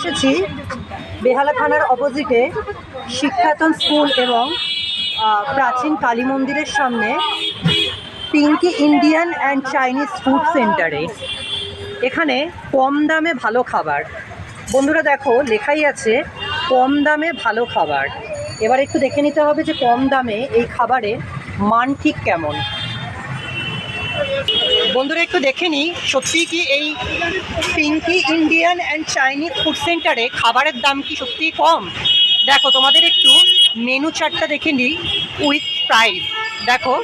এসেছি বেহালা থানার অপোজিটে শিক্ষায়তন স্কুল এবং প্রাচীন কালী মন্দিরের সামনে Pinky Indian and Chinese food সেন্টারে। এখানে কম দামে ভালো খাবার। বন্ধুরা দেখো, লেখাই আছে কম দামে ভালো খাবার। এবার একটু দেখে নিতে হবে যে কম দামে এই খাবারের মান ঠিক কেমন। বন্ধুরা একটু দেখে নিই সত্যিই কি এই Pinky Indian and Chinese food সেন্টারে খাবারের দাম কি সত্যিই কম। দেখো তোমাদের একটু মেনু চার্টটা দেখে নিই উইথ প্রাইস। দেখো,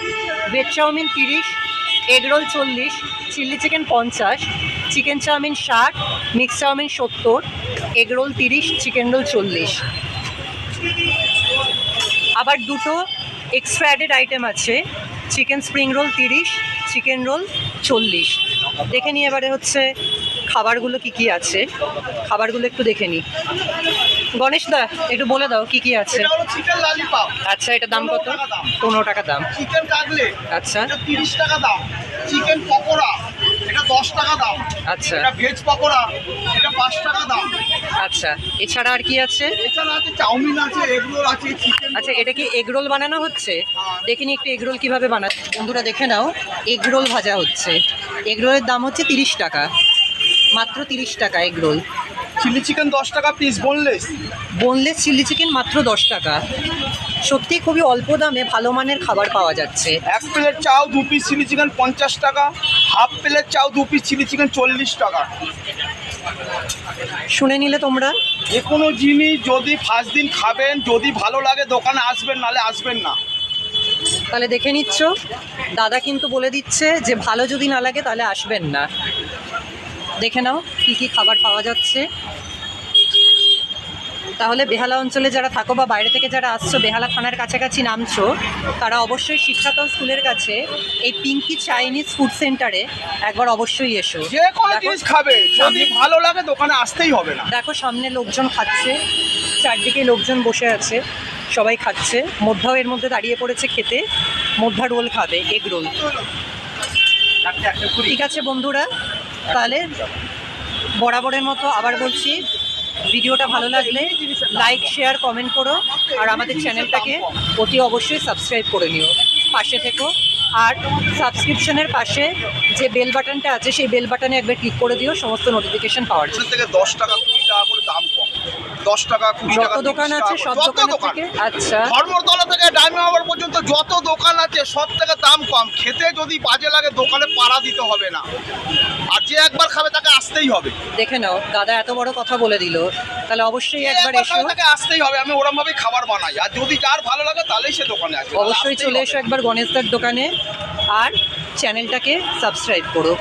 veg chow mein 30, egg roll 40, chilli chicken 50, chicken chow mein 60, mix chow mein 70, egg roll 30, chicken roll 40। আবার দুটো এক্সট্রা অ্যাডেড আইটেম আছে, chicken spring roll 30, chicken roll 40। দেখে নিই এবারে হচ্ছে খাবারগুলো কি কি আছে। খাবারগুলো একটু দেখে নিই। গণেশ দা একটু বলে দাও কি কি আছে। Chicken lollipop. আচ্ছা, এটা দাম কত? 15 টাকা দাম। Chicken cutlet. আচ্ছা, 30 টাকা দাম। চিকেন পকোড়া, এটা 10 টাকা দাম। আচ্ছা, এটা ভেজ পকোড়া, এটা 5 টাকা দাম। আচ্ছা, এছাড়া আর কি আছে? এছাড়া আছে চাউমিন আছে, এগ রোল আছে, চিকেন। আচ্ছা, এটা কি এগ রোল বানানো হচ্ছে? দেখে নিই একটু এগ রোল কীভাবে বানাচ্ছে। বন্ধুরা দেখে নাও, এগ রোল ভাজা হচ্ছে। এগ রোলের দাম হচ্ছে 30 টাকা, মাত্র 30 টাকা এগ রোল। চিলি চিকেন 10 টাকা piece, boneless. Boneless chilli chicken মাত্র 10 টাকা। সত্যি খুবই অল্প দামে ভালো মানের খাবার পাওয়া যাচ্ছে। 1 প্লেট চাও 2 পিস চিলি চিকেন 50 টাকা, হাফ প্লেট চাও 2 পিস চিলি চিকেন 40 টাকা। শুনে নিলে তোমরা। যে কোনো জিনিস যদি ফার্স্ট দিন খাবেন, যদি ভালো লাগে দোকানে আসবেন, নালে আসবেন না। তাহলে দেখে নিচ্ছ, দাদা কিন্তু বলে দিচ্ছে যে ভালো যদি না লাগে তাহলে আসবেন না। দেখে নাও কী কী খাবার পাওয়া যাচ্ছে। তাহলে বেহালা অঞ্চলে যারা থাকো বা বাইরে থেকে যারা আসছো, বেহালা থানার কাছাকাছি নামছো, তারা অবশ্যই শিক্ষায়তন স্কুলের কাছে এই পিঙ্কি চাইনিজ ফুড সেন্টারে একবার অবশ্যই এসো। যে কোনো জিনিস খাবে, যদি ভালো লাগে দোকানে আসতেই হবে না। দেখো সামনে লোকজন খাচ্ছে, চারদিকে লোকজন বসে আছে, সবাই খাচ্ছে। মধ্যাও এর মধ্যে দাঁড়িয়ে পড়েছে খেতে। মধ্যা রোল খাবে, এগ রোল। ঠিক আছে বন্ধুরা, তাহলে বরাবরের মতো আবার বলছি, ভিডিওটা ভালো লাগলে লাইক, শেয়ার, কমেন্ট করো। আর আমাদের চ্যানেলটাকে অতি অবশ্যই সাবস্ক্রাইব করে নিও, পাশে থেকো। আর সাবস্ক্রিপশনের পাশে যে বেল বাটনটা আছে সেই বেল বাটনে একবার ক্লিক করে দিও সমস্ত নোটিফিকেশন পাওয়ার জন্য। থেকে 10 টাকা 20 টাকা করে দাম কম। 10 টাকা 20 টাকা যত দোকান আছে সব দোকান থেকে। আচ্ছা, ধর্মতলা থেকে ডায়মন্ড পর্যন্ত যত দোকান আছে সব থেকে দাম কম। খেতে যদি বাজে লাগে দোকানে পাড়া দিতে হবে না, আর যে একবার খাবে তাকে আসতেই হবে। দেখে নাও, দাদা এত বড় কথা বলে দিল, তাহলে অবশ্যই একবার এসো। তাকে আসতেই হবে। আমি ওরম ভাবেই খাবার বানাই, আর যদি যার ভালো লাগে তাহলেই সে দোকানে আসবে। অবশ্যই চলে এসো একবার গণেশদার দোকানে, আর চ্যানেলটাকে সাবস্ক্রাইব করো।